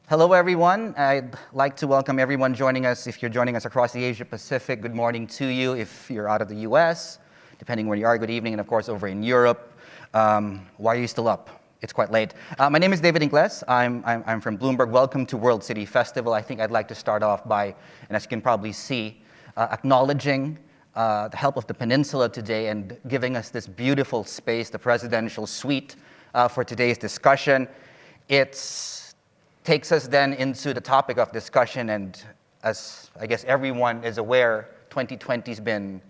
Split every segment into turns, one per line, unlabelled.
Hello, everyone. I'd like to welcome everyone joining us. If you're joining us across the Asia Pacific, good morning to you. If you're out of the US, depending where you are, good evening. And of course, over in Europe, why are you still up? It's quite late. My name is David Ingles. I'm from Bloomberg. Welcome to World City Festival. I think I'd like to start off by, and as you can probably see, acknowledging the help of the peninsula today and giving us this beautiful space, the presidential suite, for today's discussion. It takes us then into the topic of discussion, and as I guess everyone is aware, 2020 has been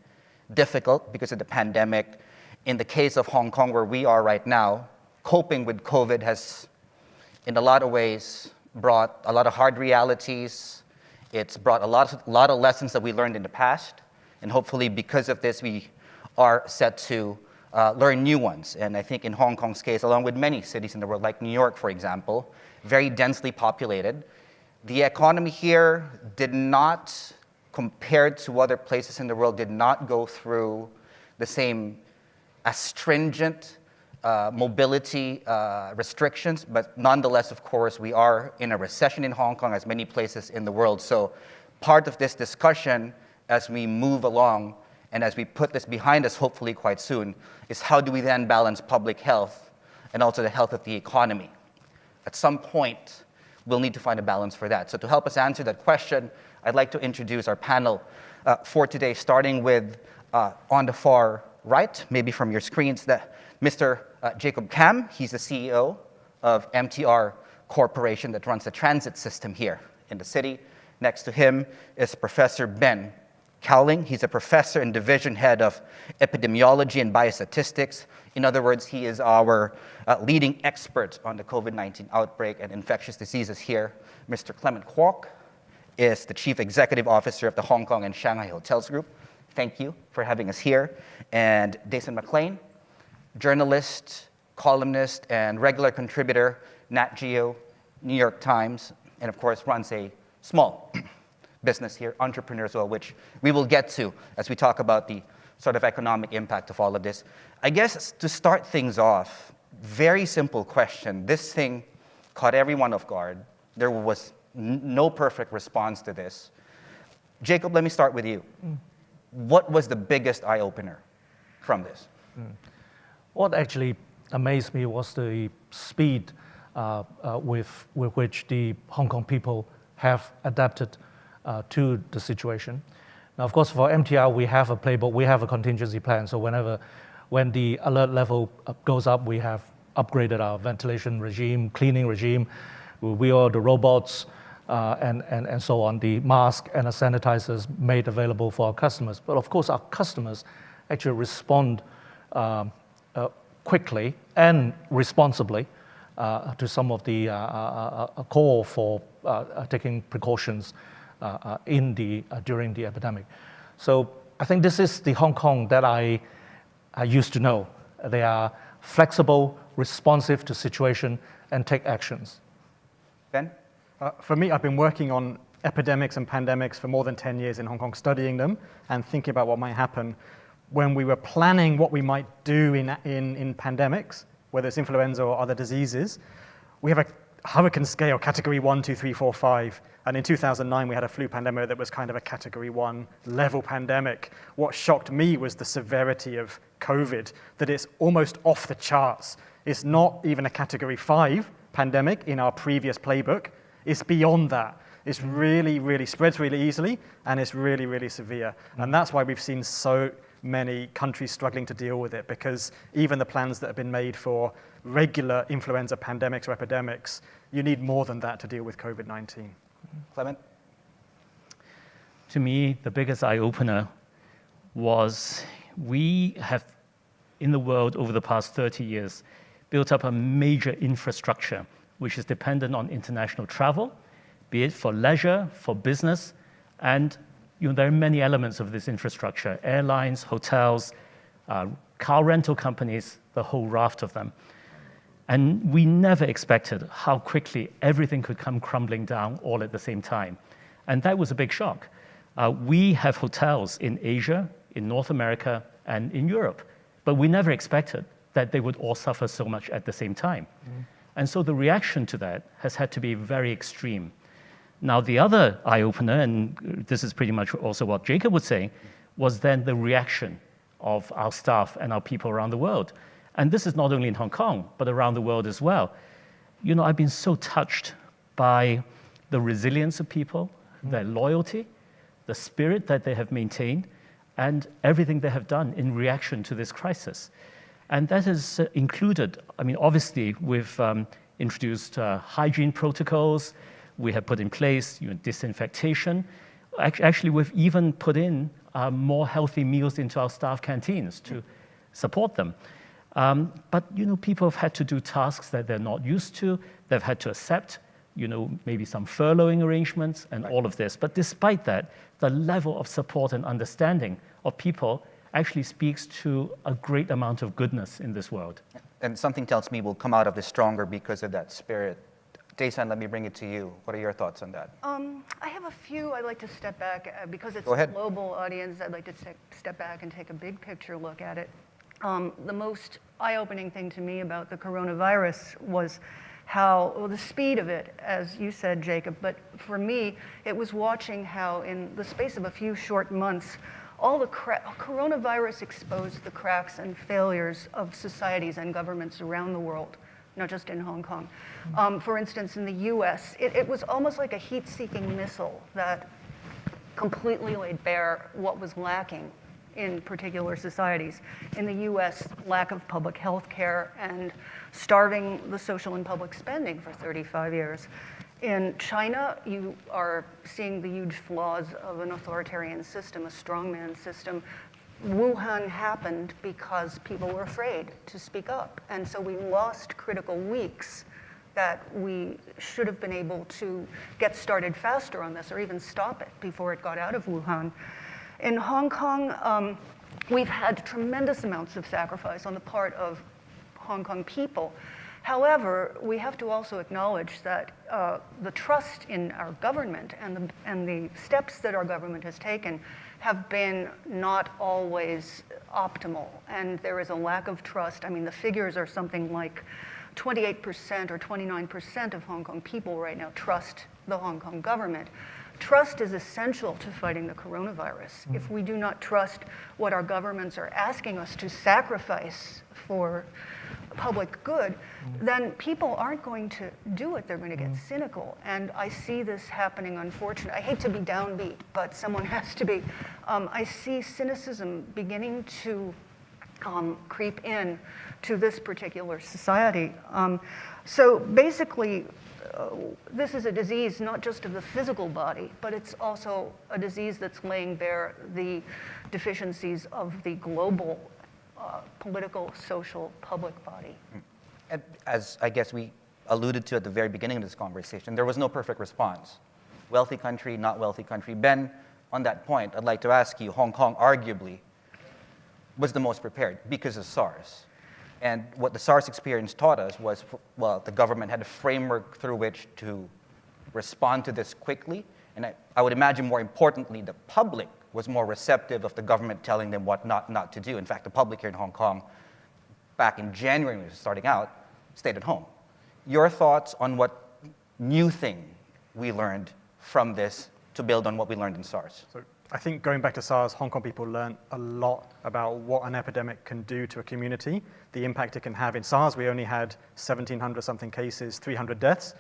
difficult because of the pandemic. In the case of Hong Kong, where we are right now, coping with COVID has, in a lot of ways, brought a lot of hard realities. It's brought a lot of lessons that we learned in the past, and hopefully because of this, we are set to learn new ones. And I think in Hong Kong's case, along with many cities in the world, like New York, for example, very densely populated, the economy here did not, compared to other places in the world, did not go through the same astringent mobility restrictions, but nonetheless, of course, we are in a recession in Hong Kong, as many places in the world. So part of this discussion, as we move along, and as we put this behind us, hopefully quite soon, is how do we then balance public health and also the health of the economy? At some point, we'll need to find a balance for that. So to help us answer that question, I'd like to introduce our panel for today, starting with, on the far right, maybe from your screens, Mr. Jacob Kam. He's the CEO of MTR Corporation that runs the transit system here in the city. Next to him is Professor Ben Cowling. He's a professor and division head of Epidemiology and Biostatistics. In other words, he is our leading expert on the COVID-19 outbreak and infectious diseases here. Mr. Clement Kwok is the Chief Executive Officer of the Hong Kong and Shanghai Hotels Group. Thank you for having us here. And Daisann McLane, journalist, columnist, and regular contributor, Nat Geo, New York Times, and of course runs a small business here, entrepreneur as well, which we will get to as we talk about the sort of economic impact of all of this. I guess to start things off, very simple question. This thing caught everyone off guard. There was no perfect response to this. Jacob, let me start with you. What was the biggest eye-opener from this?
What actually amazed me was the speed with which the Hong Kong people have adapted to the situation. Now, of course, for MTR, we have a playbook, we have a contingency plan. So when the alert level goes up, we have upgraded our ventilation regime, cleaning regime. We are the robots and so on, the mask and the sanitizers made available for our customers. But of course, our customers actually respond quickly and responsibly to some of the call for taking precautions during the epidemic. So I think this is the Hong Kong that I used to know. They are flexible, responsive to situation, and take actions.
Ben?
For me, I've been working on epidemics and pandemics for more than 10 years in Hong Kong, studying them and thinking about what might happen. When we were planning what we might do in pandemics, whether it's influenza or other diseases, we have a hurricane scale, category 1, 2, 3, 4, 5. And in 2009, we had a flu pandemic that was kind of a category 1 level pandemic. What shocked me was the severity of COVID, that it's almost off the charts. It's not even a category 5 pandemic in our previous playbook. It's beyond that. It's really spreads really easily, and it's really severe. And that's why we've seen so many countries struggling to deal with it, because even the plans that have been made for regular influenza pandemics or epidemics, you need more than that to deal with COVID-19.
Clement?
To me, the biggest eye-opener was we have, in the world over the past 30 years, built up a major infrastructure which is dependent on international travel, be it for leisure, for business, and there are many elements of this infrastructure: airlines, hotels, car rental companies, the whole raft of them. And we never expected how quickly everything could come crumbling down all at the same time. And that was a big shock. We have hotels in Asia, in North America, and in Europe, but we never expected that they would all suffer so much at the same time. And so the reaction to that has had to be very extreme. Now, the other eye-opener, and this is pretty much also what Jacob was saying, was then the reaction of our staff and our people around the world. And this is not only in Hong Kong, but around the world as well. You know, I've been so touched by the resilience of people, their loyalty, the spirit that they have maintained, and everything they have done in reaction to this crisis. And that has included, I mean, obviously, we've introduced hygiene protocols, we have put in place disinfectation. Actually, we've even put in more healthy meals into our staff canteens to support them. But people have had to do tasks that they're not used to. They've had to accept, maybe some furloughing arrangements and all of this. But despite that, the level of support and understanding of people actually speaks to a great amount of goodness in this world.
And something tells me we'll come out of this stronger because of that spirit. Daisann, let me bring it to you. What are your thoughts on that?
I have a few. I'd like to step back because it's
a
global audience. I'd like to step back and take a big picture look at it. The most eye-opening thing to me about the coronavirus was the speed of it, as you said, Jacob. But for me, it was watching how in the space of a few short months, all the coronavirus exposed the cracks and failures of societies and governments around the world, not just in Hong Kong. For instance, in the US, it was almost like a heat-seeking missile that completely laid bare what was lacking in particular societies. In the US, lack of public health care and starving the social and public spending for 35 years. In China, you are seeing the huge flaws of an authoritarian system, a strongman system. Wuhan happened because people were afraid to speak up. And so we lost critical weeks that we should have been able to get started faster on this or even stop it before it got out of Wuhan. In Hong Kong, we've had tremendous amounts of sacrifice on the part of Hong Kong people. However, we have to also acknowledge that the trust in our government and the steps that our government has taken have been not always optimal, and there is a lack of trust. I mean, the figures are something like 28% or 29% of Hong Kong people right now trust the Hong Kong government. Trust is essential to fighting the coronavirus. If we do not trust what our governments are asking us to sacrifice for public good, then people aren't going to do it. They're going to get cynical. And I see this happening, unfortunately. I hate to be downbeat, but someone has to be. I see cynicism beginning to creep in to this particular society. So basically, this is a disease not just of the physical body, but it's also a disease that's laying bare the deficiencies of the global political, social, public body.
And as I guess we alluded to at the very beginning of this conversation, there was no perfect response. Wealthy country, not wealthy country. Ben, on that point, I'd like to ask you, Hong Kong arguably was the most prepared because of SARS. And what the SARS experience taught us was, well, the government had a framework through which to respond to this quickly. And I would imagine more importantly, the public was more receptive of the government telling them what not to do. In fact, the public here in Hong Kong, back in January when we were starting out, stayed at home. Your thoughts on what new thing we learned from this to build on what we learned in SARS?
So I think going back to SARS, Hong Kong people learned a lot about what an epidemic can do to a community, the impact it can have. In SARS, we only had 1,700 something cases, 300 deaths.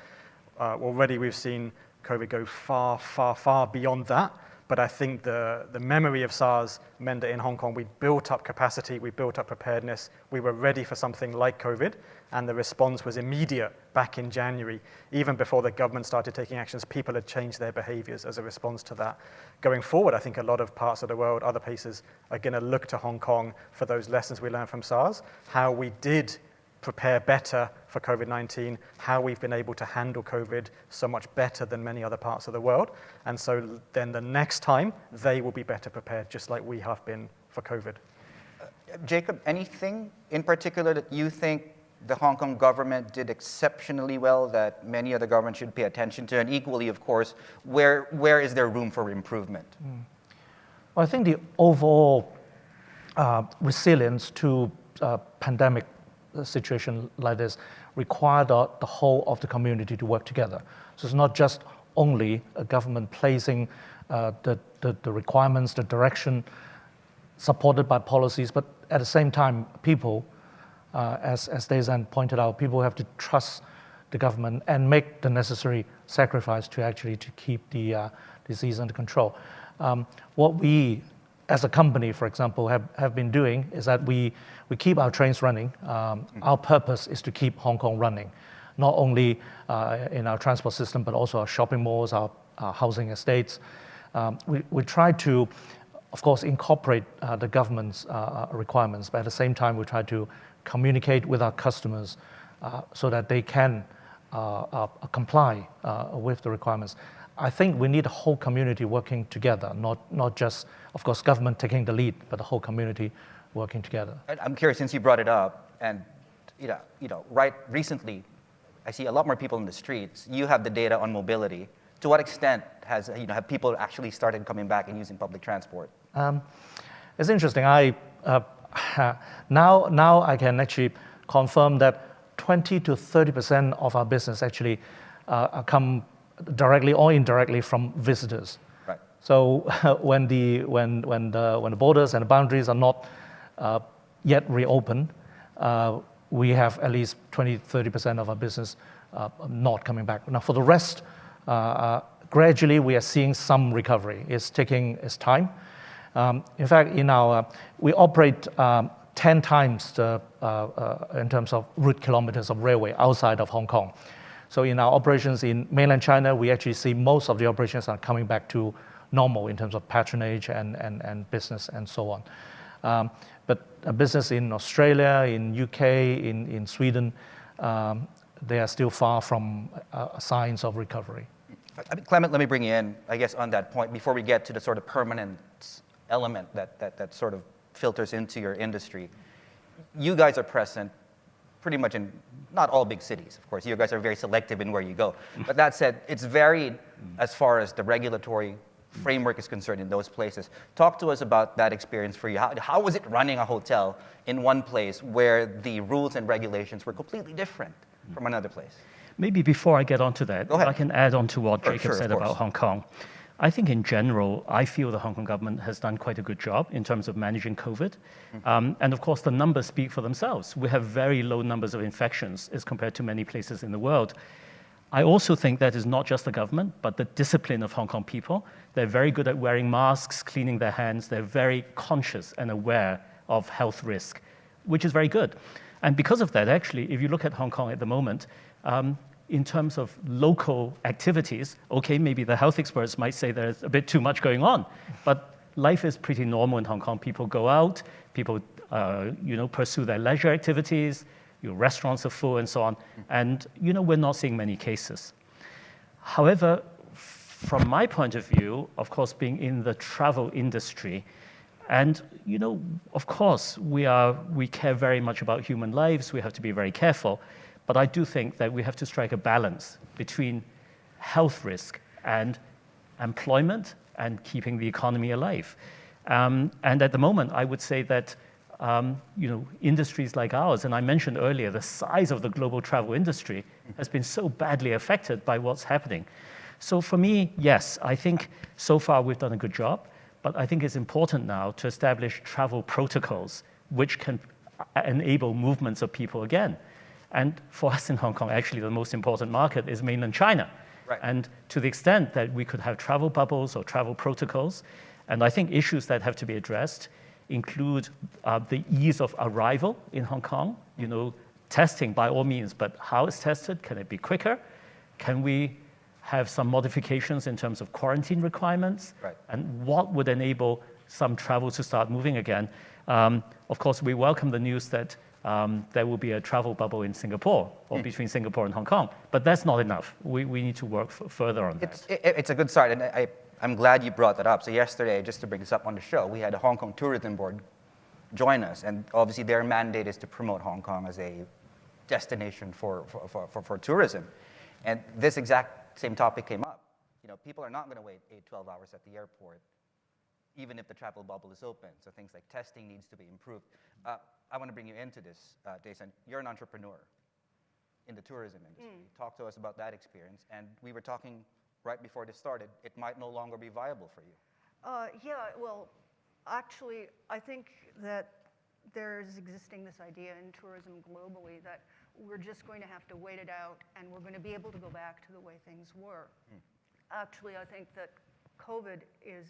Already we've seen COVID go far, far, far beyond that. But I think the memory of SARS meant that in Hong Kong, we built up capacity, we built up preparedness, we were ready for something like COVID, and the response was immediate back in January. Even before the government started taking actions, people had changed their behaviors as a response to that. Going forward, I think a lot of parts of the world, other places, are going to look to Hong Kong for those lessons we learned from SARS, how we did prepare better for COVID-19, how we've been able to handle COVID so much better than many other parts of the world. And so then the next time, they will be better prepared, just like we have been for COVID.
Jacob, anything in particular that you think the Hong Kong government did exceptionally well that many other governments should pay attention to? And equally, of course, where is there room for improvement?
Well, I think the overall resilience to pandemic a situation like this require the whole of the community to work together. So it's not just only a government placing the requirements, the direction, supported by policies, but at the same time, people, as Daisann pointed out, people have to trust the government and make the necessary sacrifice to actually to keep the disease under control. What we, as a company, for example, have been doing is that we keep our trains running. Our purpose is to keep Hong Kong running, not only in our transport system, but also our shopping malls, our housing estates. We try to, of course, incorporate the government's requirements, but at the same time, we try to communicate with our customers so that they can comply with the requirements. I think we need the whole community working together, not just, of course, government taking the lead, but the whole community working together.
I'm curious, since you brought it up, and right recently, I see a lot more people in the streets. You have the data on mobility. To what extent have people actually started coming back and using public transport?
It's interesting. Now I can actually confirm that 20 to 30% of our business actually come directly or indirectly from visitors.
Right.
So when the borders and the boundaries are not yet reopened, we have at least 20 to 30% of our business not coming back. Now for the rest, gradually we are seeing some recovery. It's taking its time. In fact, we operate 10 times in terms of route kilometers of railway outside of Hong Kong. So in our operations in mainland China, we actually see most of the operations are coming back to normal in terms of patronage and business and so on. But a business in Australia, in UK, in Sweden, they are still far from signs of recovery.
Clement, let me bring you in, I guess, on that point before we get to the sort of permanent element that sort of filters into your industry. You guys are present pretty much in not all big cities, of course. You guys are very selective in where you go. But that said, it's varied as far as the regulatory framework is concerned in those places. Talk to us about that experience for you. How was it running a hotel in one place where the rules and regulations were completely different from another place?
Maybe before I get onto that, I can add on to what Jacob said about Hong Kong. I think in general, I feel the Hong Kong government has done quite a good job in terms of managing COVID. And of course, the numbers speak for themselves. We have very low numbers of infections as compared to many places in the world. I also think that is not just the government, but the discipline of Hong Kong people. They're very good at wearing masks, cleaning their hands. They're very conscious and aware of health risk, which is very good. And because of that, actually, if you look at Hong Kong at the moment, in terms of local activities, okay, maybe the health experts might say there's a bit too much going on, but life is pretty normal in Hong Kong. People go out, people pursue their leisure activities, restaurants are full and so on, and we're not seeing many cases. However, from my point of view, of course, being in the travel industry, and of course, we care very much about human lives, we have to be very careful. But I do think that we have to strike a balance between health risk and employment and keeping the economy alive. And at the moment, I would say that industries like ours, and I mentioned earlier, the size of the global travel industry has been so badly affected by what's happening. So for me, yes, I think so far we've done a good job, but I think it's important now to establish travel protocols which can enable movements of people again. And for us in Hong Kong, actually, the most important market is mainland China.
Right.
And to the extent that we could have travel bubbles or travel protocols, and I think issues that have to be addressed include the ease of arrival in Hong Kong, testing by all means, but how it's tested, can it be quicker? Can we have some modifications in terms of quarantine requirements?
Right.
And what would enable some travel to start moving again? Of course, we welcome the news that there will be a travel bubble in Singapore or between Singapore and Hong Kong. But that's not enough. We need to work further on that.
It's a good start, and I'm glad you brought that up. So yesterday, just to bring this up on the show, we had the Hong Kong Tourism Board join us, and obviously their mandate is to promote Hong Kong as a destination for tourism. And this exact same topic came up. People are not going to wait 12 hours at the airport even if the travel bubble is open. So things like testing needs to be improved. I want to bring you into this, Daisann. You're an entrepreneur in the tourism industry. Talk to us about that experience. And we were talking right before this started, it might no longer be viable for you.
Yeah, well, actually, I think that there's existing this idea in tourism globally that we're just going to have to wait it out and we're going to be able to go back to the way things were. Actually, I think that COVID is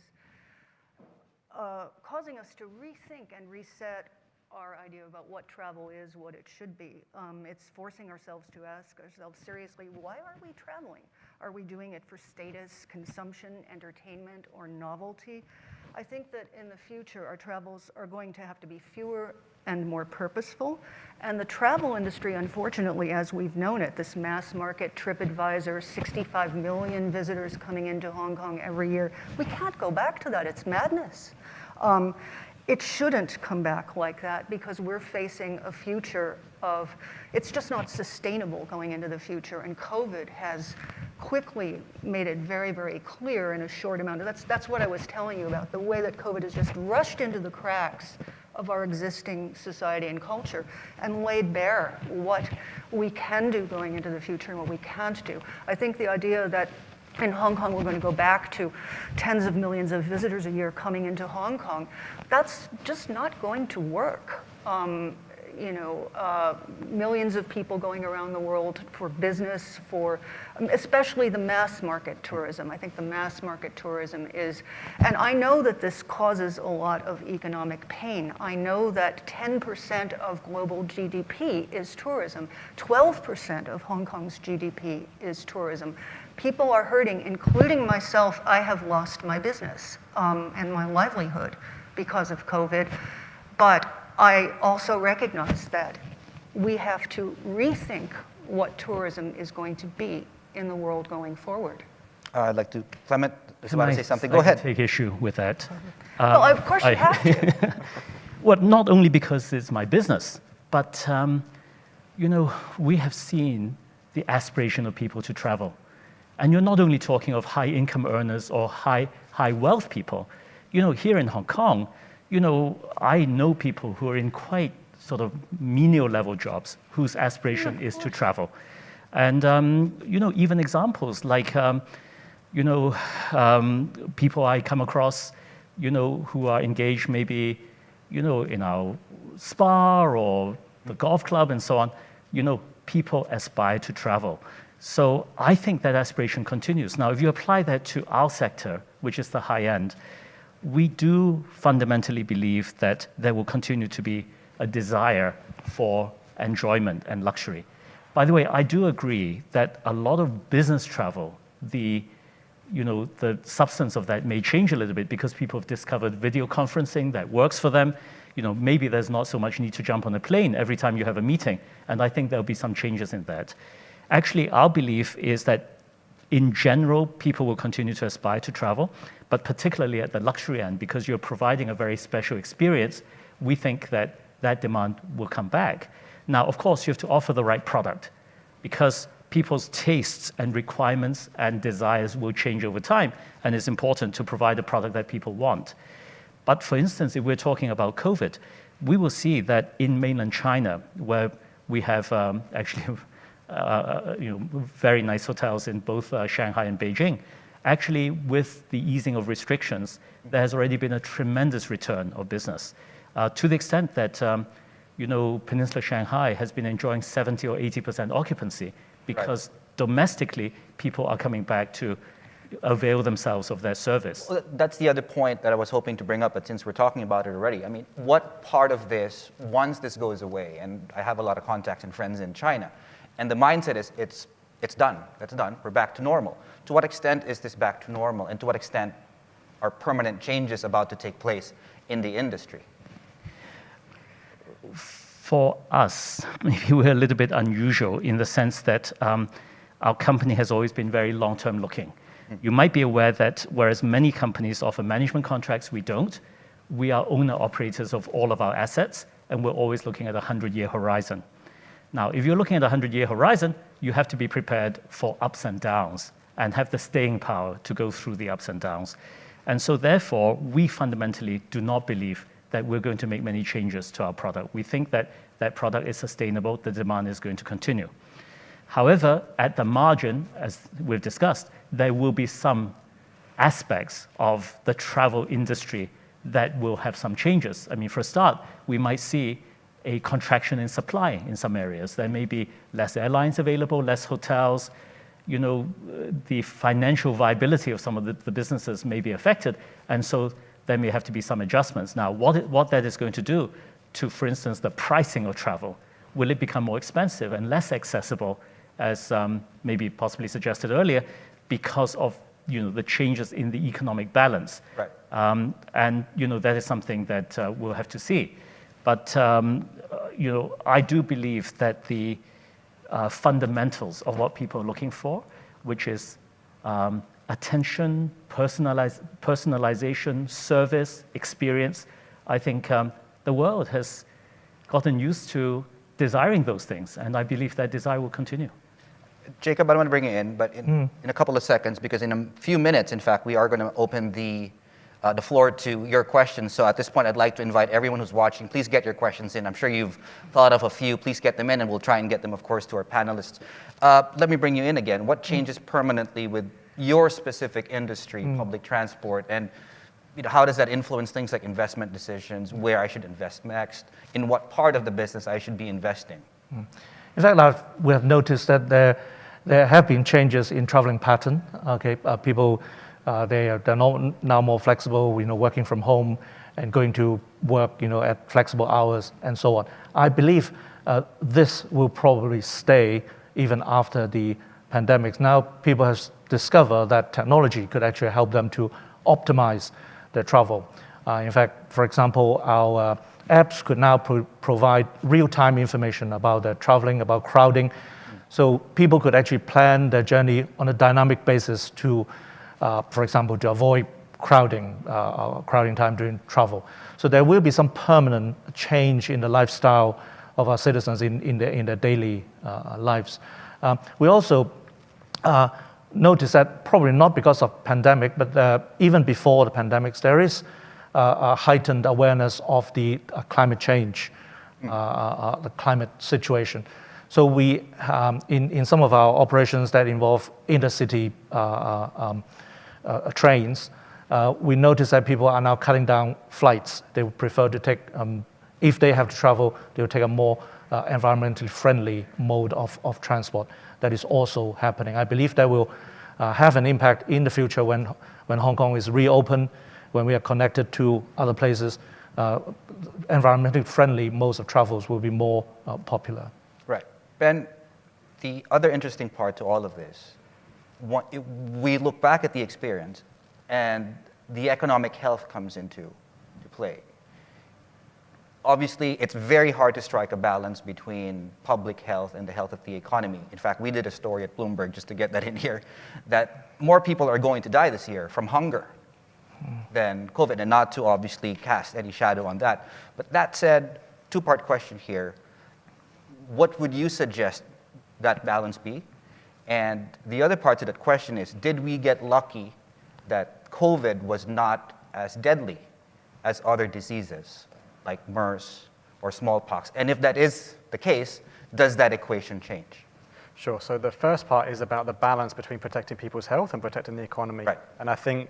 causing us to rethink and reset our idea about what travel is, what it should be. It's forcing ourselves to ask ourselves seriously, why are we traveling? Are we doing it for status, consumption, entertainment, or novelty? I think that in the future, our travels are going to have to be fewer and more purposeful. And the travel industry, unfortunately, as we've known it, this mass market, TripAdvisor, 65 million visitors coming into Hong Kong every year, we can't go back to that. It's madness. It shouldn't come back like that because we're facing a future of, it's just not sustainable going into the future. And COVID has quickly made it very, very clear in a short amount. That's what I was telling you about, the way that COVID has just rushed into the cracks of our existing society and culture and laid bare what we can do going into the future and what we can't do. I think the idea that in Hong Kong, we're going to go back to tens of millions of visitors a year coming into Hong Kong. That's just not going to work. Millions of people going around the world for business, for especially the mass market tourism. I think the mass market tourism is, and I know that this causes a lot of economic pain. I know that 10% of global GDP is tourism. 12% of Hong Kong's GDP is tourism. People are hurting, including myself. I have lost my business and my livelihood because of COVID. But I also recognize that we have to rethink what tourism is going to be in the world going forward.
I'd like to, Clement, if you want to say something,
I
go ahead.
take issue with that.
Well, of course you have to.
Well, not only because it's my business, but we have seen the aspiration of people to travel. And you're not only talking of high income earners or high wealth people. Here in Hong Kong, I know people who are in quite sort of menial level jobs whose aspiration is to travel. And, even examples like, people I come across, who are engaged maybe, in our spa or the golf club and so on, people aspire to travel. So I think that aspiration continues. Now, if you apply that to our sector, which is the high end, we do fundamentally believe that there will continue to be a desire for enjoyment and luxury. By the way, I do agree that a lot of business travel, the substance of that may change a little bit because people have discovered video conferencing that works for them. Maybe there's not so much need to jump on a plane every time you have a meeting, and I think there'll be some changes in that. Actually, our belief is that in general, people will continue to aspire to travel, but particularly at the luxury end, because you're providing a very special experience, we think that that demand will come back. Now, of course, you have to offer the right product, because people's tastes and requirements and desires will change over time, and it's important to provide a product that people want. But for instance, if we're talking about COVID, we will see that in mainland China, where we have actually very nice hotels in both Shanghai and Beijing. Actually, with the easing of restrictions, there has already been a tremendous return of business, to the extent that Peninsula Shanghai has been enjoying 70 or 80% occupancy because domestically people are coming back to avail themselves of their service.
Well, that's the other point that I was hoping to bring up, but since we're talking about it already, I mean, what part of this, once this goes away, and I have a lot of contacts and friends in China, and the mindset is it's done, that's done, we're back to normal. To what extent is this back to normal, and to what extent are permanent changes about to take place in the industry?
For us, maybe we're a little bit unusual in the sense that our company has always been very long-term looking. You might be aware that whereas many companies offer management contracts, we don't. We are owner-operators of all of our assets, and we're always looking at a 100-year horizon. Now, if you're looking at a 100-year horizon, you have to be prepared for ups and downs and have the staying power to go through the ups and downs. And so therefore, we fundamentally do not believe that we're going to make many changes to our product. We think that that product is sustainable, the demand is going to continue. However, at the margin, as we've discussed, there will be some aspects of the travel industry that will have some changes. I mean, for a start, we might see a contraction in supply in some areas. There may be less airlines available, less hotels. You know, the financial viability of some of the businesses may be affected, and so there may have to be some adjustments. Now, what that is going to do to, for instance, the pricing of travel, will it become more expensive and less accessible, as maybe possibly suggested earlier, because of the changes in the economic balance?
Right.
And that is something that we'll have to see. But I do believe that the fundamentals of what people are looking for, which is attention, personalization, service, experience, I think the world has gotten used to desiring those things, and I believe that desire will continue.
Jacob, I don't want to bring you in, but in a couple of seconds, because in a few minutes, in fact, we are going to open the floor to your questions. So at this point, I'd like to invite everyone who's watching, please get your questions in. I'm sure you've thought of a few. Please get them in, and we'll try and get them, of course, to our panelists. Let me bring you in again. What changes permanently with your specific industry, public transport, and how does that influence things like investment decisions, where I should invest next, in what part of the business I should be investing?
In fact, we have noticed that there have been changes in traveling pattern. Okay, people they're now more flexible, working from home and going to work, at flexible hours and so on. I believe this will probably stay even after the pandemic. Now people have discovered that technology could actually help them to optimize their travel. In fact, for example, our apps could now provide real-time information about their traveling, about crowding. So people could actually plan their journey on a dynamic basis to, for example, to avoid crowding time during travel. So there will be some permanent change in the lifestyle of our citizens in their daily lives. We also notice that probably not because of pandemic, but even before the pandemics, there is a heightened awareness of the climate change, the climate situation. So we, in some of our operations that involve intercity trains, we notice that people are now cutting down flights. They would prefer to take, if they have to travel, they will take a more environmentally friendly mode of transport. That is also happening. I believe that will have an impact in the future when Hong Kong is reopened, when we are connected to other places. Environmentally friendly modes of travels will be more popular.
Right. Ben, the other interesting part to all of this, we look back at the experience and the economic health comes into play. Obviously, it's very hard to strike a balance between public health and the health of the economy. In fact, we did a story at Bloomberg, just to get that in here, that more people are going to die this year from hunger than COVID, and not to obviously cast any shadow on that. But that said, two-part question here. What would you suggest that balance be? And the other part to that question is, did we get lucky that COVID was not as deadly as other diseases like MERS or smallpox? And if that is the case, does that equation change?
Sure. So the first part is about the balance between protecting people's health and protecting the economy.
Right.
And I think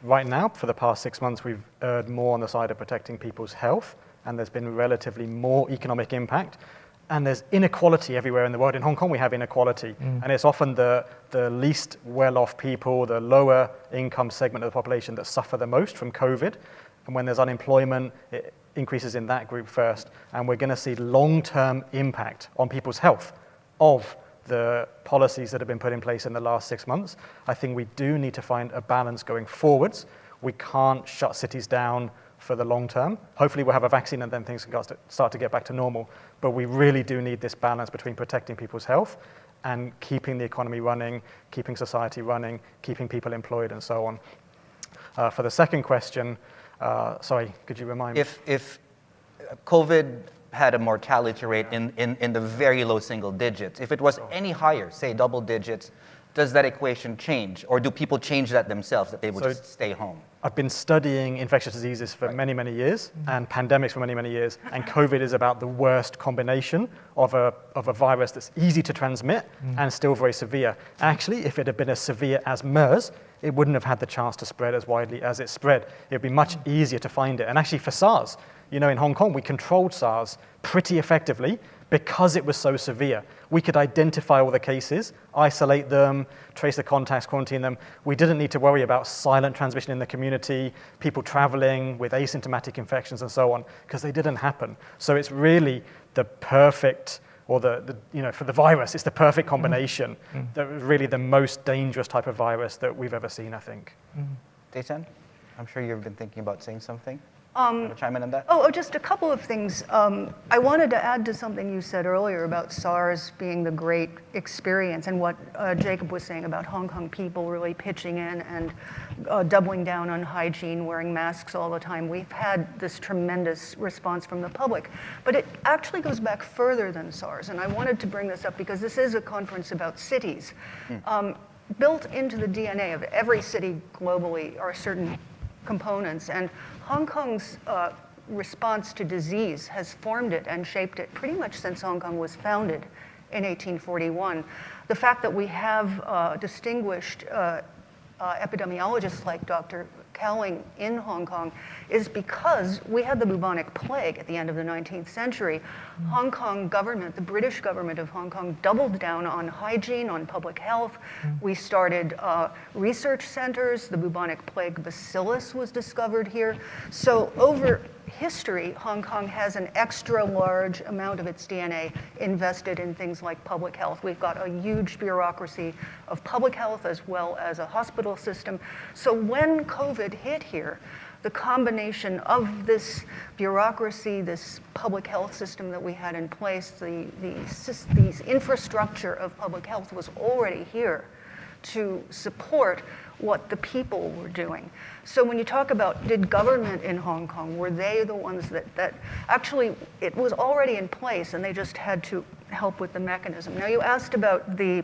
right now, for the past 6 months, we've erred more on the side of protecting people's health, and there's been relatively more economic impact. And there's inequality everywhere in the world. In Hong Kong, we have inequality. And it's often the least well-off people, the lower income segment of the population that suffer the most from COVID. And when there's unemployment, it increases in that group first. And we're going to see long-term impact on people's health of the policies that have been put in place in the last 6 months. I think we do need to find a balance going forwards. We can't shut cities down for the long term. Hopefully we'll have a vaccine and then things can start to get back to normal. But we really do need this balance between protecting people's health and keeping the economy running, keeping society running, keeping people employed, and so on. For the second question, sorry, could you remind me?
If COVID had a mortality rate in the very low single digits, if it was any higher, say double digits, does that equation change? Or do people change that themselves, that they would just stay home?
I've been studying infectious diseases for many, many years, and pandemics for many, many years, and COVID is about the worst combination of a virus that's easy to transmit and still very severe. Actually, if it had been as severe as MERS, it wouldn't have had the chance to spread as widely as it spread. It would be much easier to find it. And actually for SARS, in Hong Kong, we controlled SARS pretty effectively because it was so severe. We could identify all the cases, isolate them, trace the contacts, quarantine them. We didn't need to worry about silent transmission in the community, people traveling with asymptomatic infections and so on, because they didn't happen. So it's really the perfect, or for the virus, it's the perfect combination. That was really the most dangerous type of virus that we've ever seen, I think.
Daisann, I'm sure you've been thinking about saying something. Want to chime in on that?
Oh, just a couple of things. I wanted to add to something you said earlier about SARS being the great experience and what Jacob was saying about Hong Kong people really pitching in and doubling down on hygiene, wearing masks all the time. We've had this tremendous response from the public. But it actually goes back further than SARS. And I wanted to bring this up because this is a conference about cities. Built into the DNA of every city globally are certain components. And Hong Kong's response to disease has formed it and shaped it pretty much since Hong Kong was founded in 1841. The fact that we have distinguished epidemiologists like Dr. Cowling in Hong Kong is because we had the bubonic plague at the end of the 19th century. Hong Kong government, the British government of Hong Kong, doubled down on hygiene, on public health. We started research centers. The bubonic plague bacillus was discovered here. So over history, Hong Kong has an extra large amount of its DNA invested in things like public health. We've got a huge bureaucracy of public health as well as a hospital system. So when COVID hit here, the combination of this bureaucracy, this public health system that we had in place, the infrastructure of public health was already here to support what the people were doing. So when you talk about did government in Hong Kong, were they the ones that actually it was already in place and they just had to help with the mechanism. Now you asked about the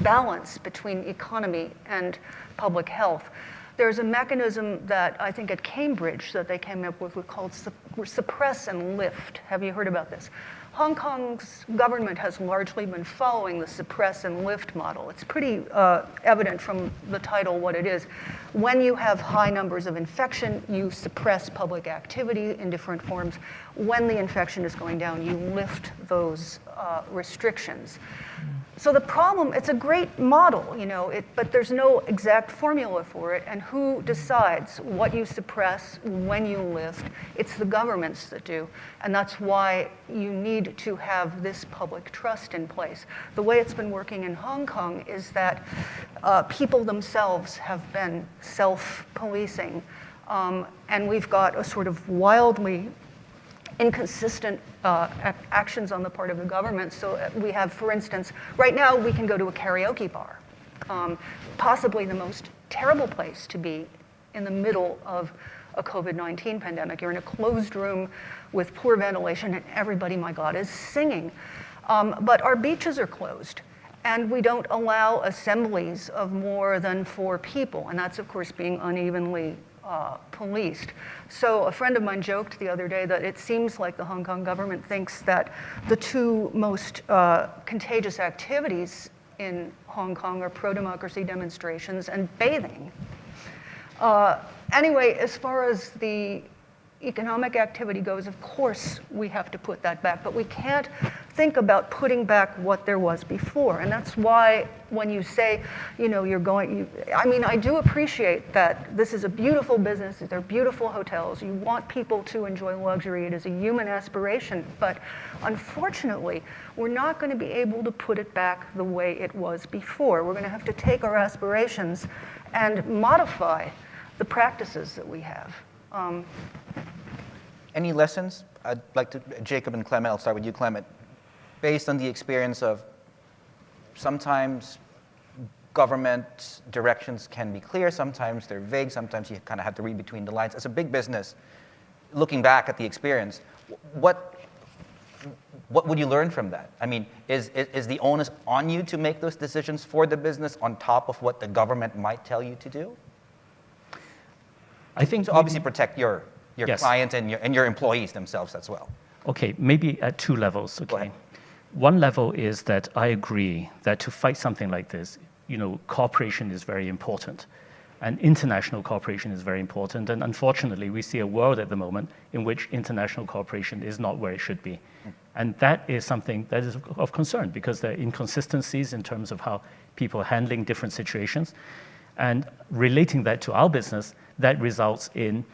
balance between economy and public health. There's a mechanism that I think at Cambridge that they came up with called suppress and lift. Have you heard about this? Hong Kong's government has largely been following the suppress and lift model. It's pretty evident from the title what it is. When you have high numbers of infection, you suppress public activity in different forms. When the infection is going down, you lift those restrictions. So the problem, it's a great model, but there's no exact formula for it. And who decides what you suppress, when you lift? It's the governments that do. And that's why you need to have this public trust in place. The way it's been working in Hong Kong is that people themselves have been self-policing. And we've got a sort of wildly inconsistent actions on the part of the government. So we have, for instance, right now we can go to a karaoke bar, possibly the most terrible place to be in the middle of a COVID-19 pandemic. You're in a closed room with poor ventilation and everybody, my God, is singing. But our beaches are closed. And we don't allow assemblies of more than 4 people. And that's, of course, being unevenly policed. So a friend of mine joked the other day that it seems like the Hong Kong government thinks that the 2 most contagious activities in Hong Kong are pro-democracy demonstrations and bathing. Anyway, as far as the economic activity goes, of course we have to put that back, but we can't think about putting back what there was before. And that's why when you say, I do appreciate that this is a beautiful business, they're beautiful hotels, you want people to enjoy luxury, it is a human aspiration, but unfortunately, we're not going to be able to put it back the way it was before. We're going to have to take our aspirations and modify the practices that we have.
Any lessons? I'd like to, Jacob and Clement, I'll start with you, Clement. Based on the experience of sometimes government directions can be clear, sometimes they're vague, sometimes you kind of have to read between the lines. As a big business, looking back at the experience, what what would you learn from that? I mean, is the onus on you to make those decisions for the business on top of what the government might tell you to do?
I think
to obviously protect your
Yes.
clients and your employees themselves as well.
Okay, maybe at two levels.
Go
Okay,
ahead.
one level is that I agree that to fight something like this, cooperation is very important, and international cooperation is very important. And unfortunately, we see a world at the moment in which international cooperation is not where it should be, and that is something that is of concern because there are inconsistencies in terms of how people are handling different situations, and relating that to our business, that results in,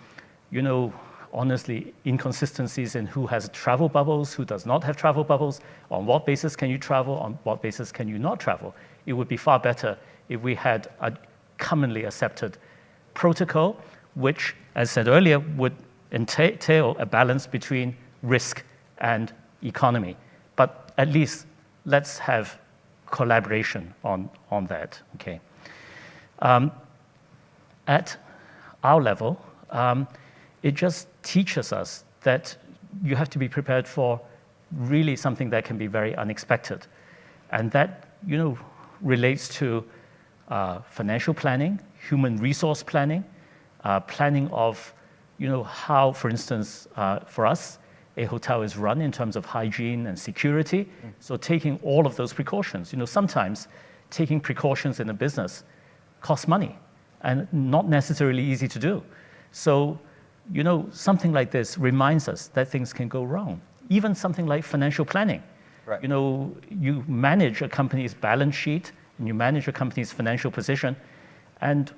honestly, inconsistencies in who has travel bubbles, who does not have travel bubbles, on what basis can you travel, on what basis can you not travel. It would be far better if we had a commonly accepted protocol, which, as said earlier, would entail a balance between risk and economy. But at least let's have collaboration on that, okay? At our level, it just teaches us that you have to be prepared for really something that can be very unexpected. And that, relates to financial planning, human resource planning, planning of, how, for instance, for us, a hotel is run in terms of hygiene and security. So taking all of those precautions, sometimes taking precautions in a business costs money and not necessarily easy to do. So, something like this reminds us that things can go wrong. Even something like financial planning.
Right.
You manage a company's balance sheet and you manage a company's financial position. And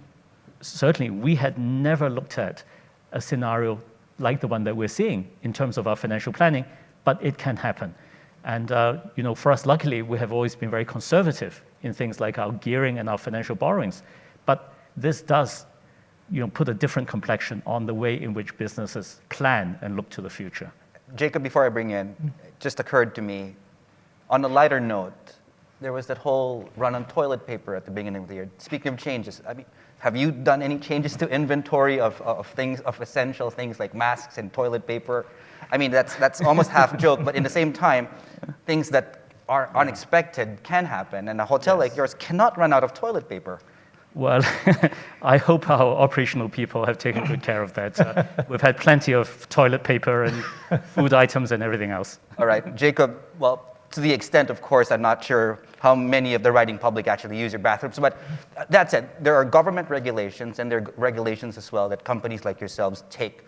certainly we had never looked at a scenario like the one that we're seeing in terms of our financial planning, but it can happen. And for us, luckily, we have always been very conservative in things like our gearing and our financial borrowings. But this does put a different complexion on the way in which businesses plan and look to the future.
Jacob, before I bring in, it just occurred to me, on a lighter note, there was that whole run on toilet paper at the beginning of the year. Speaking of changes, I mean, have you done any changes to inventory of things, of essential things like masks and toilet paper? I mean, that's almost half joke, but in the same time, things that are unexpected can happen, and a hotel like yours cannot run out of toilet paper.
Well, I hope our operational people have taken good care of that. We've had plenty of toilet paper and food items and everything else.
All right, Jacob, well, to the extent, of course, I'm not sure how many of the writing public actually use your bathrooms, but that said, there are government regulations and there are regulations as well that companies like yourselves take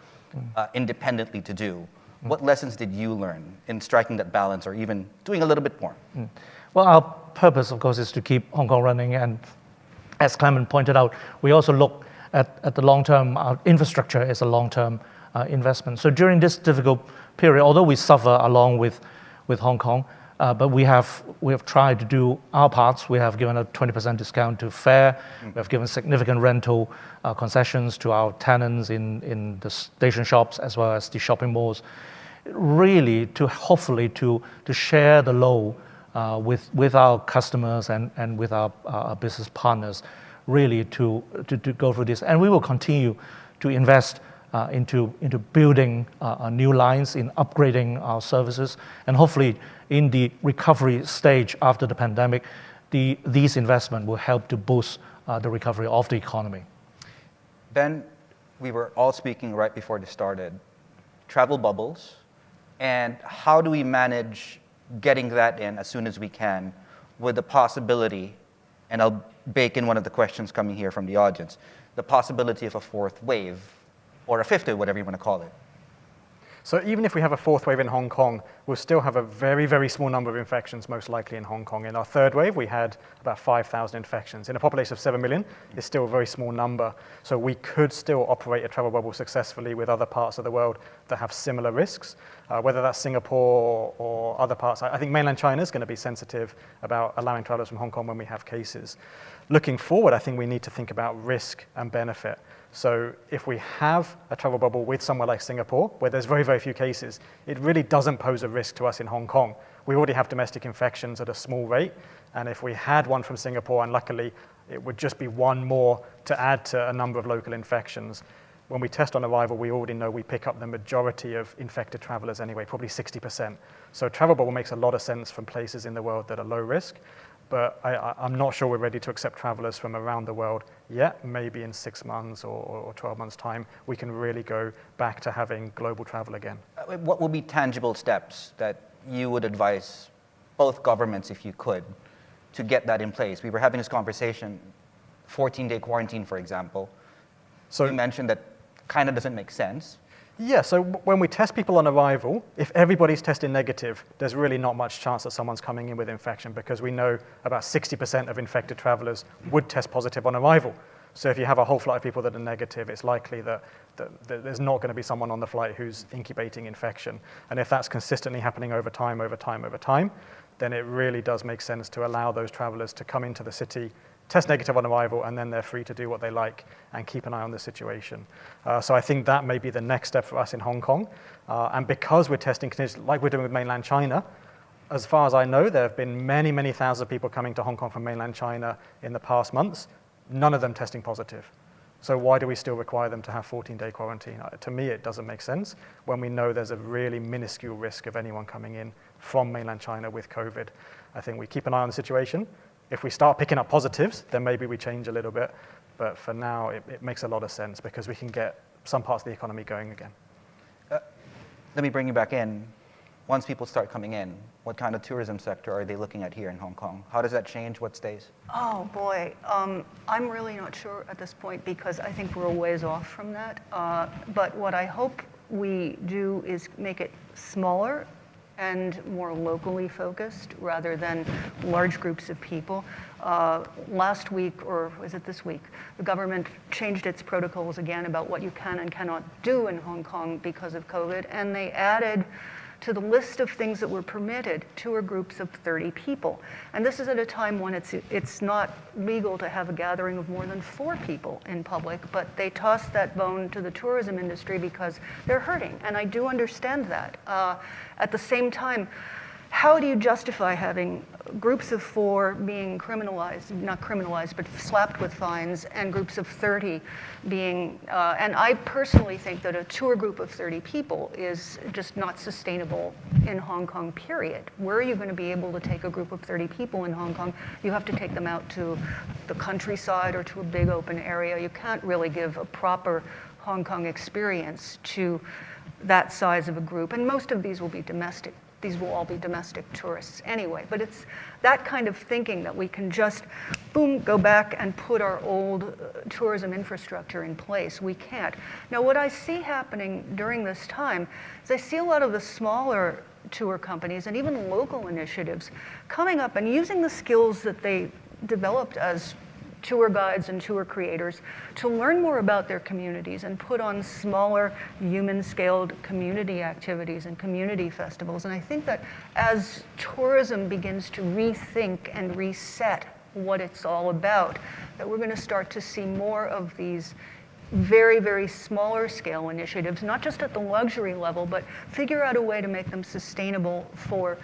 independently to do. What lessons did you learn in striking that balance or even doing a little bit more?
Well, our purpose, of course, is to keep Hong Kong running, and as Clement pointed out, we also look at the long term. Our infrastructure is a long-term investment. So during this difficult period, although we suffer along with Hong Kong, but we have tried to do our parts. We have given a 20% discount to fare. We have given significant rental concessions to our tenants in the station shops as well as the shopping malls, really to hopefully to share the load with our customers and with our business partners, really to go through this. And we will continue to invest into building new lines, in upgrading our services, and hopefully in the recovery stage after the pandemic, these investments will help to boost the recovery of the economy.
Ben, we were all speaking right before this started, travel bubbles, and how do we manage getting that in as soon as we can with the possibility, and I'll bake in one of the questions coming here from the audience, the possibility of a fourth wave, or a fifth wave, whatever you want to call it.
So even if we have a fourth wave in Hong Kong, we'll still have a very, very small number of infections, most likely in Hong Kong. In our third wave, we had about 5,000 infections. In a population of 7 million, it's still a very small number. So we could still operate a travel bubble successfully with other parts of the world that have similar risks, whether that's Singapore or other parts. I think mainland China is going to be sensitive about allowing travelers from Hong Kong when we have cases. Looking forward, I think we need to think about risk and benefit. So if we have a travel bubble with somewhere like Singapore, where there's very, very few cases, it really doesn't pose a risk to us in Hong Kong. We already have domestic infections at a small rate, and if we had one from Singapore, and luckily it would just be one more to add to a number of local infections, when we test on arrival, we already know we pick up the majority of infected travelers anyway, probably 60%. So travel bubble makes a lot of sense from places in the world that are low risk, but I'm not sure we're ready to accept travelers from around the world yet. Maybe in 6 months or 12 months' time, we can really go back to having global travel again.
What would be tangible steps that you would advise both governments, if you could, to get that in place? We were having this conversation, 14-day quarantine, for example. So you mentioned that kind of doesn't make sense.
Yeah, so when we test people on arrival, if everybody's testing negative, there's really not much chance that someone's coming in with infection, because we know about 60% of infected travelers would test positive on arrival. So if you have a whole flight of people that are negative, it's likely that there's not going to be someone on the flight who's incubating infection. And if that's consistently happening over time, then it really does make sense to allow those travelers to come into the city, test negative on arrival, and then they're free to do what they like and keep an eye on the situation. So I think that may be the next step for us in Hong Kong. And because we're testing conditions like we're doing with mainland China, as far as I know, there have been many, many thousands of people coming to Hong Kong from mainland China in the past months, none of them testing positive. So why do we still require them to have 14-day quarantine? To me, it doesn't make sense when we know there's a really minuscule risk of anyone coming in from mainland China with COVID. I think we keep an eye on the situation. If we start picking up positives, then maybe we change a little bit. But for now, it makes a lot of sense because we can get some parts of the economy going again.
Let me bring you back in. Once people start coming in, what kind of tourism sector are they looking at here in Hong Kong? How does that change? What stays?
Oh boy, I'm really not sure at this point because I think we're a ways off from that. But what I hope we do is make it smaller and more locally focused rather than large groups of people. Last week, or was it this week, the government changed its protocols again about what you can and cannot do in Hong Kong because of COVID, and they added to the list of things that were permitted tour groups of 30 people. And this is at a time when it's not legal to have a gathering of more than 4 people in public, but they tossed that bone to the tourism industry because they're hurting, and I do understand that. At the same time, how do you justify having groups of 4 being criminalized, not criminalized, but slapped with fines, and groups of 30 being, and I personally think that a tour group of 30 people is just not sustainable in Hong Kong, period. Where are you going to be able to take a group of 30 people in Hong Kong? You have to take them out to the countryside or to a big open area. You can't really give a proper Hong Kong experience to that size of a group, and most of these will be domestic. These will all be domestic tourists anyway, but it's that kind of thinking that we can just, boom, go back and put our old tourism infrastructure in place. We can't. Now, what I see happening during this time is I see a lot of the smaller tour companies and even local initiatives coming up and using the skills that they developed as tour guides and tour creators to learn more about their communities and put on smaller human-scaled community activities and community festivals. And I think that as tourism begins to rethink and reset what it's all about, that we're going to start to see more of these very, very smaller scale initiatives, not just at the luxury level, but figure out a way to make them sustainable for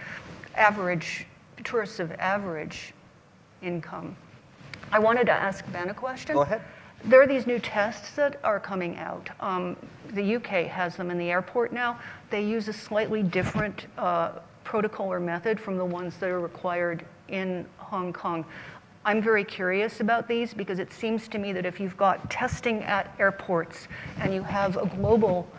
average tourists of average income. I wanted to ask Ben a question.
Go ahead.
There are these new tests that are coming out. The UK has them in the airport now. They use a slightly different protocol or method from the ones that are required in Hong Kong. I'm very curious about these because it seems to me that if you've got testing at airports and you have a global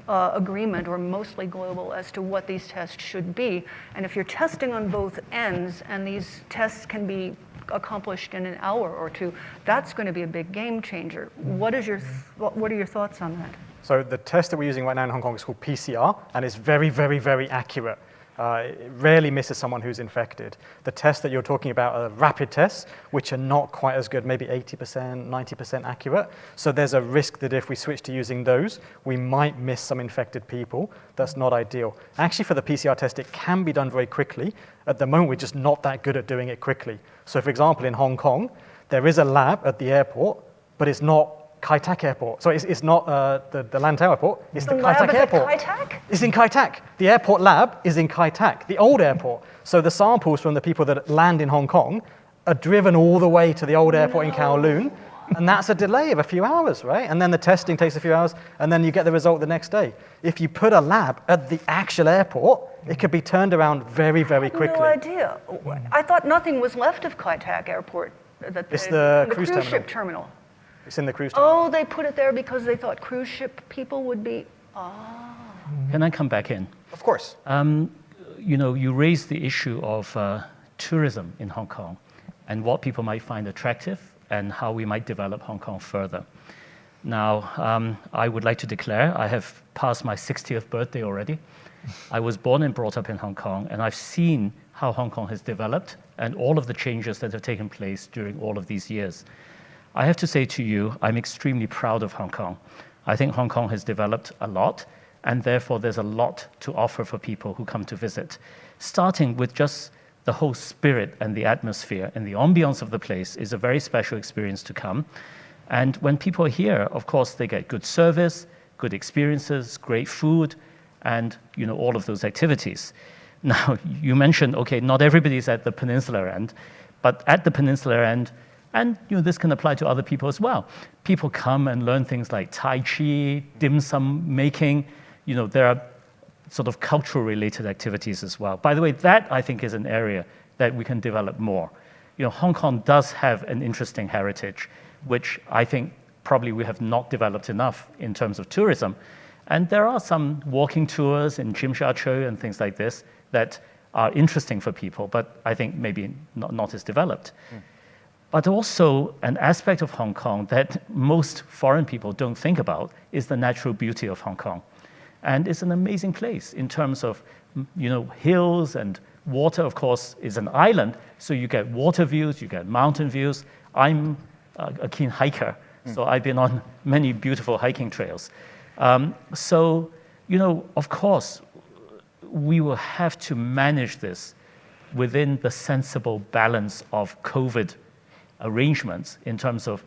agreement, or mostly global, as to what these tests should be, and if you're testing on both ends and these tests can be accomplished in an hour or 2, that's going to be a big game changer. What are your thoughts on that?
So the test that we're using right now in Hong Kong is called PCR, and it's very, very, very accurate. It rarely misses someone who's infected. The tests that you're talking about are rapid tests, which are not quite as good, maybe 80%, 90% accurate. So there's a risk that if we switch to using those, we might miss some infected people. That's not ideal. Actually, for the PCR test, it can be done very quickly. At the moment, we're just not that good at doing it quickly. So for example, in Hong Kong, there is a lab at the airport, but it's not Kai Tak Airport. So it's not the Lantau Airport, it's the Kai Tak Airport.
Kai Tak?
It's in Kai Tak. The airport lab is in Kai Tak, the old airport. So the samples from the people that land in Hong Kong are driven all the way to the old airport in Kowloon, And that's a delay of a few hours, right? And then the testing takes a few hours, and then you get the result the next day. If you put a lab at the actual airport, it could be turned around very, very quickly.
No idea. I thought nothing was left of Kai Tak Airport.
It's the cruise
ship terminal.
It's in the cruise terminal.
Oh, they put it there because they thought cruise ship people would be.
Can I come back in?
Of course.
You raised the issue of tourism in Hong Kong and what people might find attractive and how we might develop Hong Kong further. Now, I would like to declare I have passed my 60th birthday already. I was born and brought up in Hong Kong, and I've seen how Hong Kong has developed and all of the changes that have taken place during all of these years. I have to say to you, I'm extremely proud of Hong Kong. I think Hong Kong has developed a lot, and therefore there's a lot to offer for people who come to visit. Starting with just the whole spirit and the atmosphere and the ambiance of the place is a very special experience to come. And when people are here, of course, they get good service, good experiences, great food, and all of those activities. Now, you mentioned, okay, not everybody's at the peninsular end, but at the peninsular end, and this can apply to other people as well. People come and learn things like Tai Chi, dim sum making. There are sort of cultural related activities as well. By the way, that I think is an area that we can develop more. Hong Kong does have an interesting heritage, which I think probably we have not developed enough in terms of tourism. And there are some walking tours in Tsim Sha Tsui and things like this that are interesting for people, but I think maybe not as developed. But also an aspect of Hong Kong that most foreign people don't think about is the natural beauty of Hong Kong. And it's an amazing place in terms of, hills and water. Of course, is an island, so you get water views, you get mountain views. I'm a keen hiker, so I've been on many beautiful hiking trails. Of course, we will have to manage this within the sensible balance of COVID arrangements in terms of,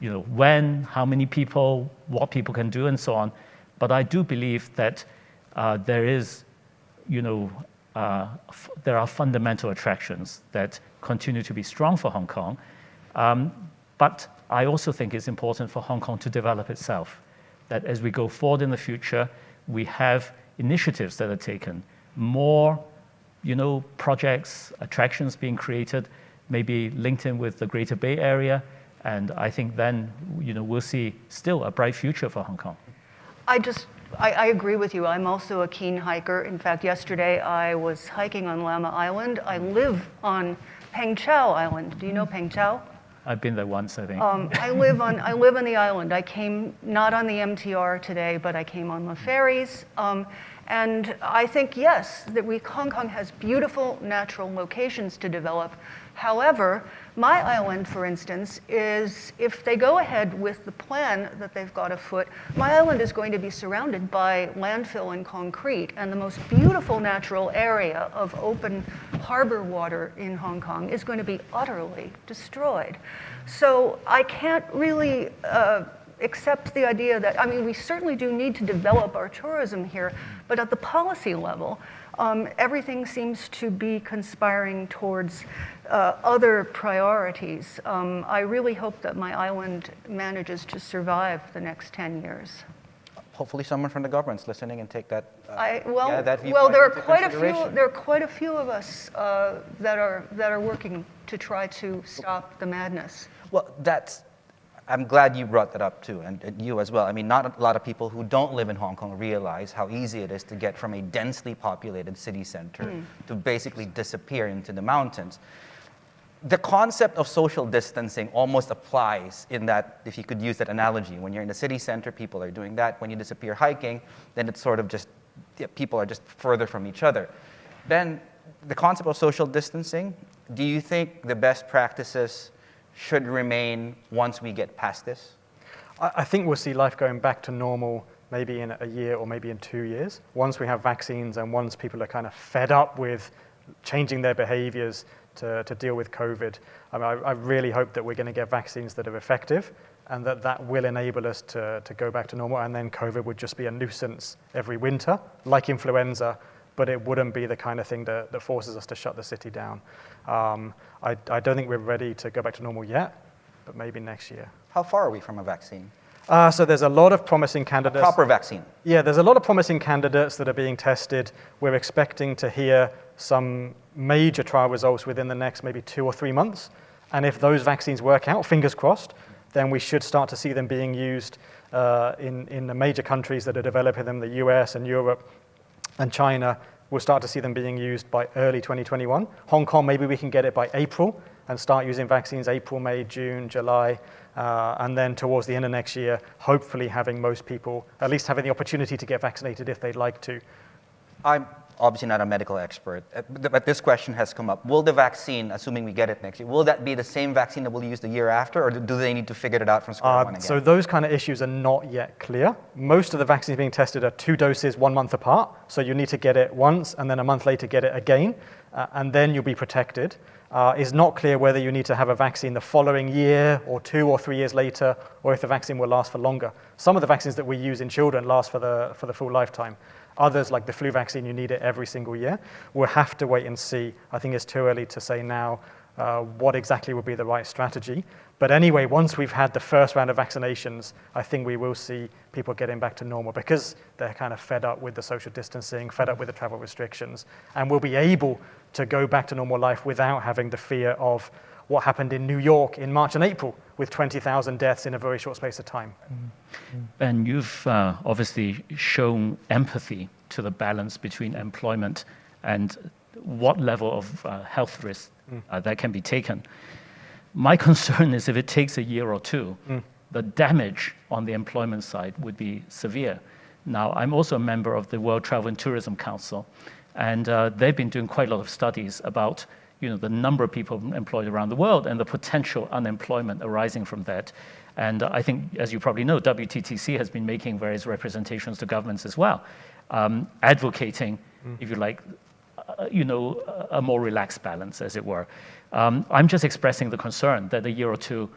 when, how many people, what people can do, and so on. But I do believe that there are fundamental attractions that continue to be strong for Hong Kong. But I also think it's important for Hong Kong to develop itself, that as we go forward in the future, we have initiatives that are taken, more projects, attractions being created, maybe linked in with the Greater Bay Area, and I think then we'll see still a bright future for Hong Kong.
I agree with you. I'm also a keen hiker. In fact, yesterday I was hiking on Lama Island. I live on Peng Chau Island. Do you know Peng Chau?
I've been there once, I think.
I live on the island. I came not on the MTR today, but I came on the ferries. And I think, yes, that Hong Kong has beautiful natural locations to develop. However, my island, for instance, is, if they go ahead with the plan that they've got afoot, my island is going to be surrounded by landfill and concrete, and the most beautiful natural area of open harbor water in Hong Kong is going to be utterly destroyed. So I can't really accept the idea that, we certainly do need to develop our tourism here, but at the policy level, everything seems to be conspiring towards other priorities. I really hope that my island manages to survive the next 10 years.
Hopefully someone from the government's listening and take that, that viewpoint
well, there are
into
quite a
consideration.
few. There are quite a few of us that are working to try to stop the madness.
Well, I'm glad you brought that up too, and you as well. Not a lot of people who don't live in Hong Kong realize how easy it is to get from a densely populated city center to basically disappear into the mountains. The concept of social distancing almost applies in that, if you could use that analogy, when you're in the city center, people are doing that. When you disappear hiking, then it's sort of just, people are just further from each other. Then the concept of social distancing, do you think the best practices should remain once we get past this?
I think we'll see life going back to normal maybe in a year or maybe in 2 years, once we have vaccines and once people are kind of fed up with changing their behaviors to deal with COVID. I really hope that we're going to get vaccines that are effective and that will enable us to go back to normal, and then COVID would just be a nuisance every winter, like influenza, but it wouldn't be the kind of thing that forces us to shut the city down. I don't think we're ready to go back to normal yet, but maybe next year.
How far are we from a vaccine?
So there's a lot of promising candidates.
Proper vaccine.
Yeah, there's a lot of promising candidates that are being tested. We're expecting to hear some major trial results within the next maybe 2 or 3 months. And if those vaccines work out, fingers crossed, then we should start to see them being used in the major countries that are developing them, the US and Europe and China. We'll start to see them being used by early 2021. Hong Kong, maybe we can get it by April and start using vaccines April, May, June, July. And then towards the end of next year, hopefully having most people at least having the opportunity to get vaccinated if they'd like to.
I'm obviously not a medical expert, but this question has come up. Will the vaccine, assuming we get it next year, will that be the same vaccine that we'll use the year after, or do they need to figure it out from square one again?
So those kind of issues are not yet clear. Most of the vaccines being tested are 2 doses 1 month apart, so you need to get it once and then a month later get it again, and then you'll be protected. It's not clear whether you need to have a vaccine the following year or 2 or 3 years later, or if the vaccine will last for longer. Some of the vaccines that we use in children last for the full lifetime. Others, like the flu vaccine, you need it every single year. We'll have to wait and see. I think it's too early to say now what exactly would be the right strategy. But anyway, once we've had the first round of vaccinations, I think we will see people getting back to normal because they're kind of fed up with the social distancing, fed up with the travel restrictions, and will be able to go back to normal life without having the fear of what happened in New York in March and April with 20,000 deaths in a very short space of time.
And you've obviously shown empathy to the balance between employment and what level of health risk that can be taken. My concern is if it takes a year or two, the damage on the employment side would be severe. Now, I'm also a member of the World Travel and Tourism Council, and they've been doing quite a lot of studies about the number of people employed around the world and the potential unemployment arising from that. And I think, as you probably know, WTTC has been making various representations to governments as well, advocating, if you like, a more relaxed balance, as it were. I'm just expressing the concern that a year or two,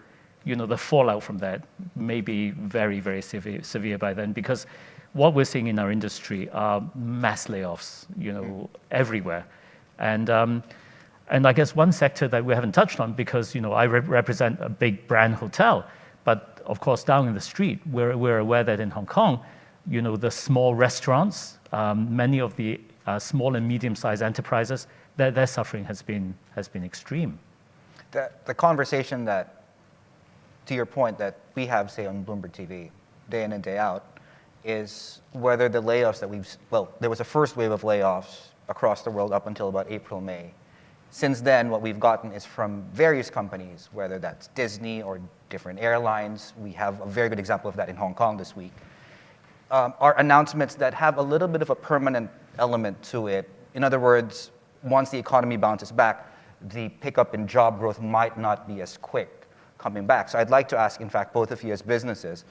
the fallout from that may be very, very severe by then, because what we're seeing in our industry are mass layoffs, everywhere. And I guess one sector that we haven't touched on, because I represent a big brand hotel, but of course down in the street, we're aware that in Hong Kong, the small restaurants, many of the small and medium-sized enterprises, their suffering has been extreme.
The conversation that, to your point, that we have, say, on Bloomberg TV, day in and day out, is whether the layoffs that there was a first wave of layoffs across the world up until about April, May. Since then, what we've gotten is from various companies, whether that's Disney or different airlines. We have a very good example of that in Hong Kong this week. Are announcements that have a little bit of a permanent element to it. In other words, once the economy bounces back, the pickup in job growth might not be as quick coming back. So I'd like to ask, in fact, both of you as businesses,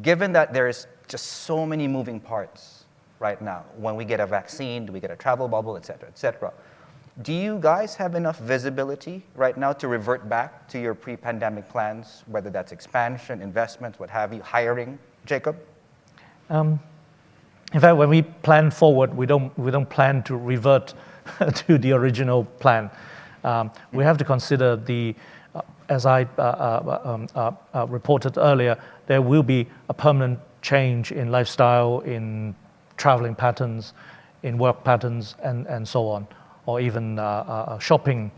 given that there's just so many moving parts right now, when we get a vaccine, do we get a travel bubble, et cetera, do you guys have enough visibility right now to revert back to your pre-pandemic plans, whether that's expansion, investments, what have you, hiring? Jacob?
In fact, when we plan forward, we don't plan to revert to the original plan. We have to consider as I reported earlier, there will be a permanent change in lifestyle, in traveling patterns, in work patterns, and so on, or even shopping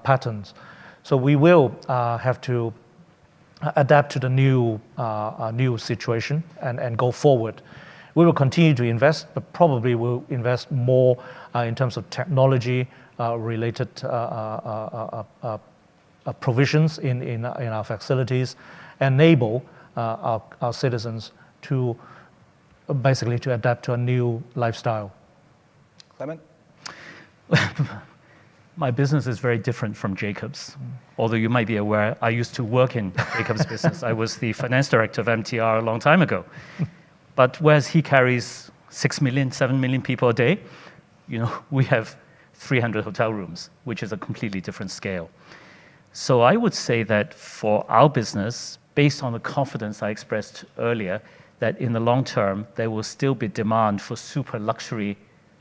patterns. So we will have to adapt to the new situation and go forward. We will continue to invest, but probably we'll invest more in terms of technology related provisions in our facilities, enable our citizens to basically to adapt to a new lifestyle.
Clement?
My business is very different from Jacob's. Although you might be aware, I used to work in Jacob's business. I was the finance director of MTR a long time ago. But whereas he carries 6 million, 7 million people a day, we have 300 hotel rooms, which is a completely different scale. So I would say that for our business, based on the confidence I expressed earlier, that in the long term, there will still be demand for super luxury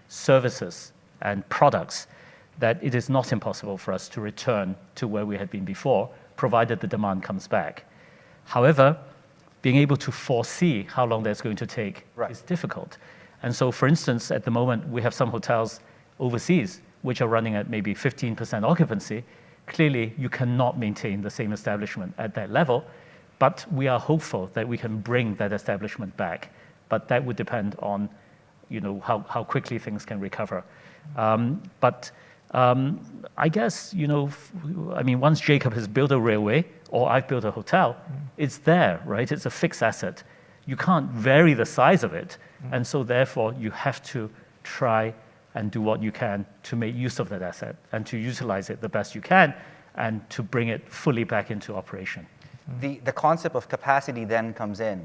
services and products, that it is not impossible for us to return to where we had been before, provided the demand comes back. However, being able to foresee how long that's going to take
Right.
is difficult. And so, for instance, at the moment, we have some hotels overseas which are running at maybe 15% occupancy. Clearly, you cannot maintain the same establishment at that level, but we are hopeful that we can bring that establishment back. But that would depend on, how quickly things can recover. I guess, once Jacob has built a railway or I've built a hotel, it's there, right? It's a fixed asset. You can't vary the size of it. And so therefore, you have to try and do what you can to make use of that asset and to utilize it the best you can and to bring it fully back into operation.
The concept of capacity then comes in.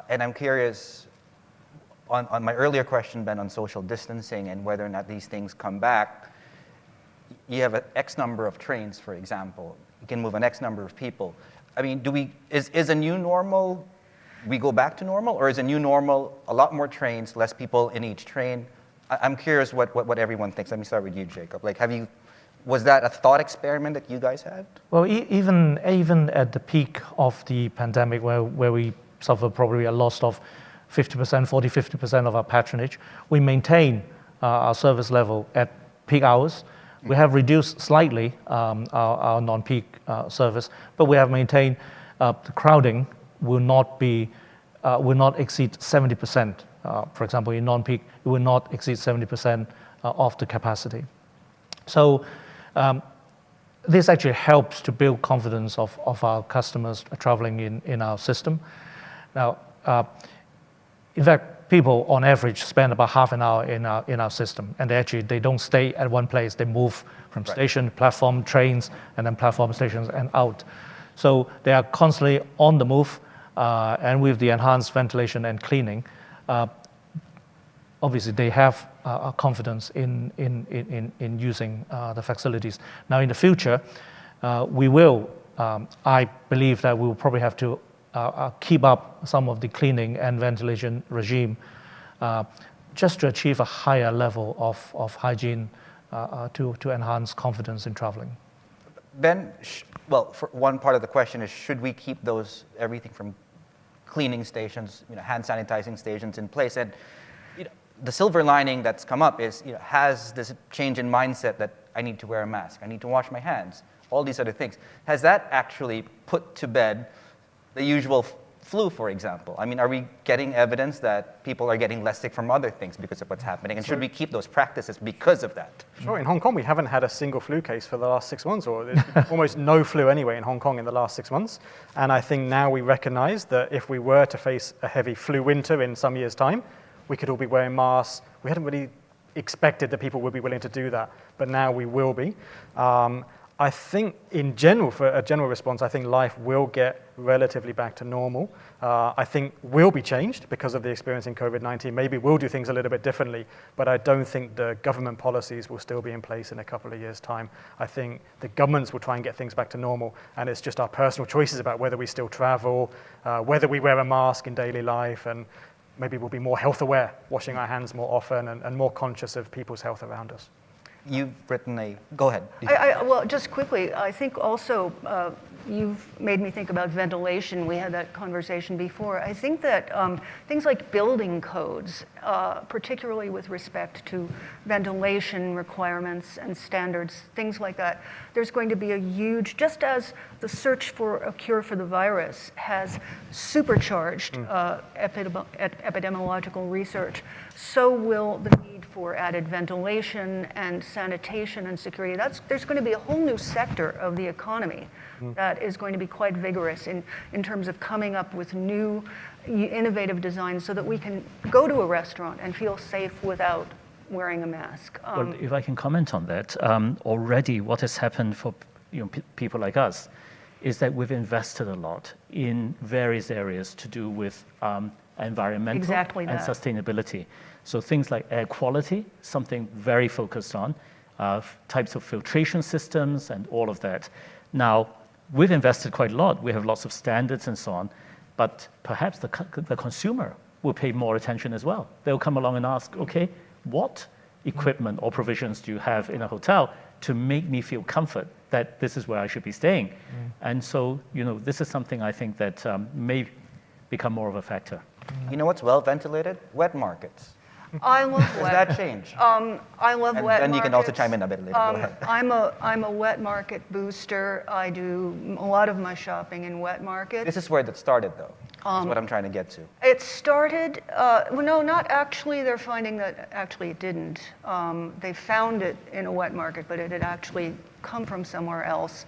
And I'm curious, on my earlier question, Ben, on social distancing and whether or not these things come back, you have an X number of trains, for example. You can move an X number of people. I mean, is a new normal, we go back to normal, or is a new normal a lot more trains, less people in each train? I'm curious what everyone thinks. Let me start with you, Jacob. Like, was that a thought experiment that you guys had?
Well, even at the peak of the pandemic, where we suffered probably a loss of 50% of our patronage, we maintain our service level at peak hours. We have reduced slightly our non-peak service, but we have maintained the crowding will not exceed 70%. For example, in non-peak, it will not exceed 70% of the capacity. So this actually helps to build confidence of our customers traveling in our system. Now, in fact, people on average spend about half an hour in our system, and they don't stay at one place. They move from station, platform, trains, and then platform, stations, and out. So they are constantly on the move, and with the enhanced ventilation and cleaning, obviously they have confidence in using the facilities. Now, in the future, we will. I believe that we will probably have to keep up some of the cleaning and ventilation regime just to achieve a higher level of hygiene to enhance confidence in traveling.
Ben, for one part of the question is, should we keep everything from cleaning stations, hand sanitizing stations in place? And the silver lining that's come up is, has this change in mindset that I need to wear a mask, I need to wash my hands, all these other things. Has that actually put to bed the usual flu, for example? I mean, are we getting evidence that people are getting less sick from other things because of what's happening? And should we keep those practices because of that?
Sure. In Hong Kong, we haven't had a single flu case for the last 6 months, or there's almost no flu anyway in Hong Kong in the last 6 months. And I think now we recognize that if we were to face a heavy flu winter in some years' time, we could all be wearing masks. We hadn't really expected that people would be willing to do that, but now we will be. I think in general, for a general response, I think life will get relatively back to normal. I think will be changed because of the experience in COVID-19. Maybe we'll do things a little bit differently, but I don't think the government policies will still be in place in a couple of years' time. I think the governments will try and get things back to normal, and it's just our personal choices about whether we still travel, whether we wear a mask in daily life, and maybe we'll be more health aware, washing our hands more often and more conscious of people's health around us.
You've written go ahead.
Well, just quickly, I think also you've made me think about ventilation. We had that conversation before. I think that things like building codes, particularly with respect to ventilation requirements and standards, things like that, there's going to be a huge, just as the search for a cure for the virus has supercharged epidemiological research, so will the need for added ventilation and sanitation and security. There's going to be a whole new sector of the economy that is going to be quite vigorous in terms of coming up with new innovative designs so that we can go to a restaurant and feel safe without wearing a mask.
Well, if I can comment on that, already what has happened for people like us is that we've invested a lot in various areas to do with environmental and sustainability. So things like air quality, something very focused on, types of filtration systems and all of that. Now, we've invested quite a lot. We have lots of standards and so on, but perhaps the consumer will pay more attention as well. They'll come along and ask, okay, what equipment or provisions do you have in a hotel to make me feel comfort that this is where I should be staying. And so, this is something I think that may become more of a factor.
You know what's well ventilated? Wet markets.
I love
Does that change?
I love
And
wet
then you can also
markets.
chime in a bit later. Go ahead.
I'm a wet market booster. I do a lot of my shopping in wet markets.
This is where that started, though. That's what I'm trying to get to.
It started, well, no, not actually. They're finding that actually it didn't. They found it in a wet market, but it had actually come from somewhere else.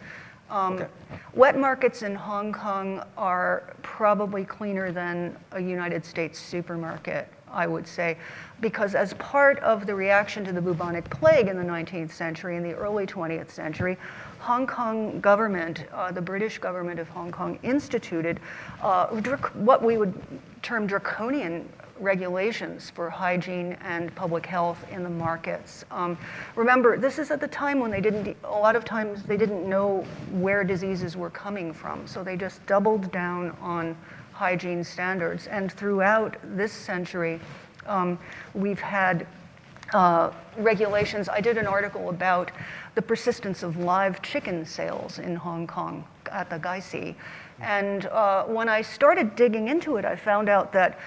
Okay.
Wet markets in Hong Kong are probably cleaner than a United States supermarket, I would say, because as part of the reaction to the bubonic plague in the 19th century and the early 20th century, Hong Kong government, the British government of Hong Kong, instituted what we would term draconian regulations for hygiene and public health in the markets. Remember, this is at the time when a lot of times they didn't know where diseases were coming from, so they just doubled down on hygiene standards. And throughout this century, we've had regulations. I did an article about the persistence of live chicken sales in Hong Kong at the Gaisi. And when I started digging into it, I found out that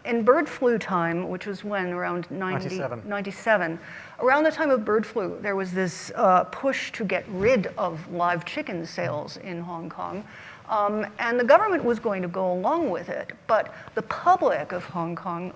in bird flu time, which was when, around 97, around the time of bird flu, there was this push to get rid of live chicken sales in Hong Kong. And the government was going to go along with it, but the public of Hong Kong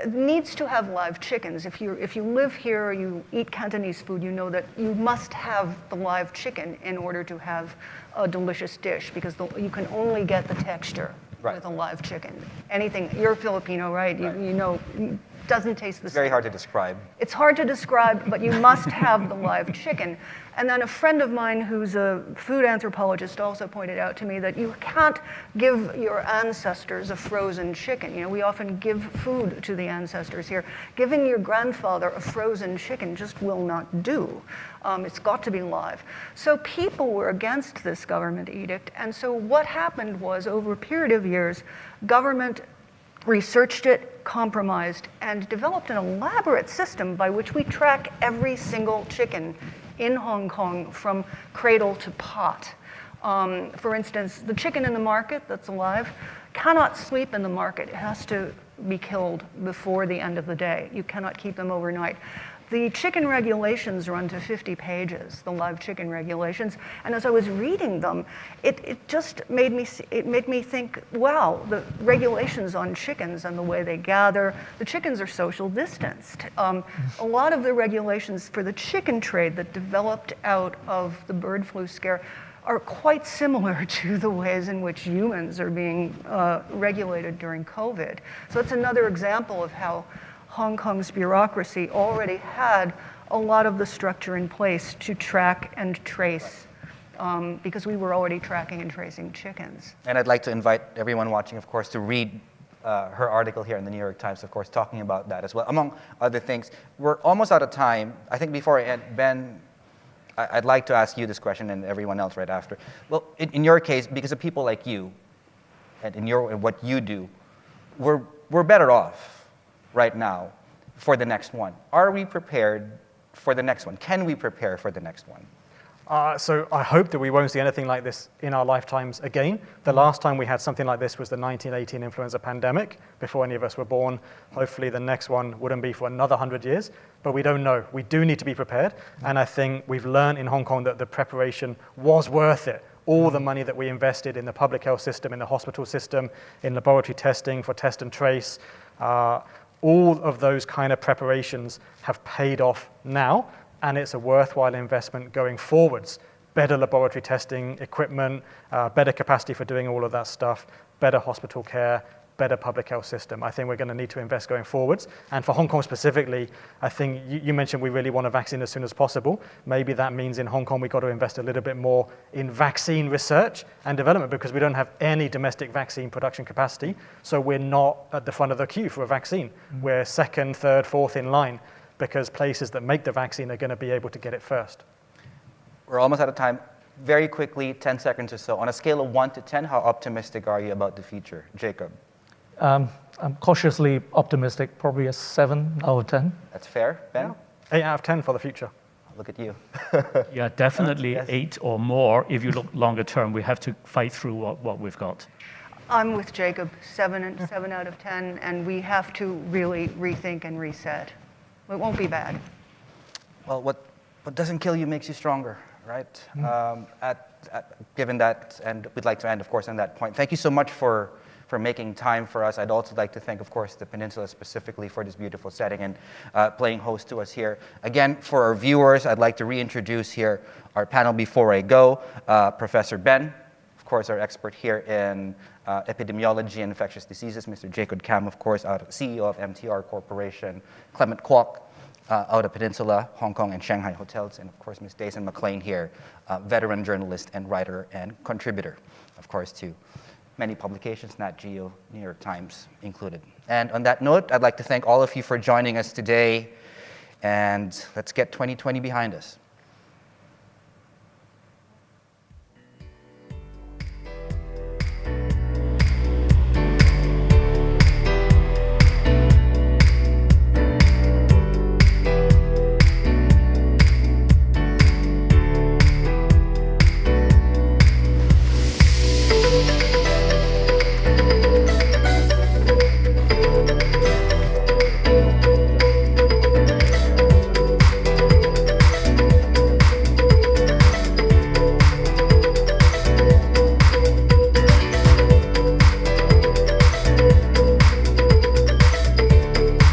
needs to have live chickens. If you live here or you eat Cantonese food, you know that you must have the live chicken in order to have a delicious dish, because you can only get the texture with a live chicken. Anything, you're Filipino, right? You know, it doesn't taste the same.
It's very hard to describe.
It's hard to describe, but you must have the live chicken. And then a friend of mine who's a food anthropologist also pointed out to me that you can't give your ancestors a frozen chicken. You know, we often give food to the ancestors here. Giving your grandfather a frozen chicken just will not do. It's got to be live. So people were against this government edict. And so what happened was, over a period of years, government researched it, compromised, and developed an elaborate system by which we track every single chicken in Hong Kong from cradle to pot. For instance, the chicken in the market that's alive cannot sleep in the market. It has to be killed before the end of the day. You cannot keep them overnight. The chicken regulations run to 50 pages, the live chicken regulations, and as I was reading them, it just made me think, wow, the regulations on chickens and the way they gather, the chickens are social distanced. A lot of the regulations for the chicken trade that developed out of the bird flu scare are quite similar to the ways in which humans are being regulated during COVID. So it's another example of how Hong Kong's bureaucracy already had a lot of the structure in place to track and trace, because we were already tracking and tracing chickens.
And I'd like to invite everyone watching, of course, to read her article here in the New York Times, of course, talking about that as well, among other things. We're almost out of time. I think before I end, Ben, I'd like to ask you this question and everyone else right after. Well, in your case, because of people like you, and in what you do, we're better off right now for the next one. Are we prepared for the next one? Can we prepare for the next one?
So I hope that we won't see anything like this in our lifetimes again. The last time we had something like this was the 1918 influenza pandemic, before any of us were born. Hopefully the next one wouldn't be for another 100 years, but we don't know. We do need to be prepared, and I think we've learned in Hong Kong that the preparation was worth it. All the money that we invested in the public health system, in the hospital system, in laboratory testing for test and trace, all of those kind of preparations have paid off now, and it's a worthwhile investment going forwards. Better laboratory testing equipment, better capacity for doing all of that stuff, better hospital care, better public health system. I think we're going to need to invest going forwards. And for Hong Kong specifically, I think you mentioned we really want a vaccine as soon as possible. Maybe that means in Hong Kong we've got to invest a little bit more in vaccine research and development, because we don't have any domestic vaccine production capacity. So we're not at the front of the queue for a vaccine. We're second, third, fourth in line, because places that make the vaccine are going to be able to get it first.
We're almost out of time. Very quickly, 10 seconds or so. On a scale of 1 to 10, how optimistic are you about the future? Jacob?
I'm cautiously optimistic, probably a 7 out of 10.
That's fair. Ben?
8 out of 10 for the future.
look at you.
Yeah, definitely
Yes.
8 or more. If you look longer term, we have to fight through what we've got.
I'm with Jacob, 7 out of 10, and we have to really rethink and reset. It won't be bad.
Well, what doesn't kill you makes you stronger, right? Given that, and we'd like to end, of course, on that point. Thank you so much for making time for us. I'd also like to thank, of course, the Peninsula specifically for this beautiful setting and playing host to us here. Again, for our viewers, I'd like to reintroduce here our panel before I go. Professor Ben, of course, our expert here in epidemiology and infectious diseases. Mr. Jacob Kam, of course, CEO of MTR Corporation. Clement Kwok, out of Peninsula, Hong Kong, and Shanghai hotels. And of course, Ms. Daisann McLane here, veteran journalist and writer and contributor, of course, to many publications, Nat Geo, New York Times included. And on that note, I'd like to thank all of you for joining us today. And let's get 2020 behind us.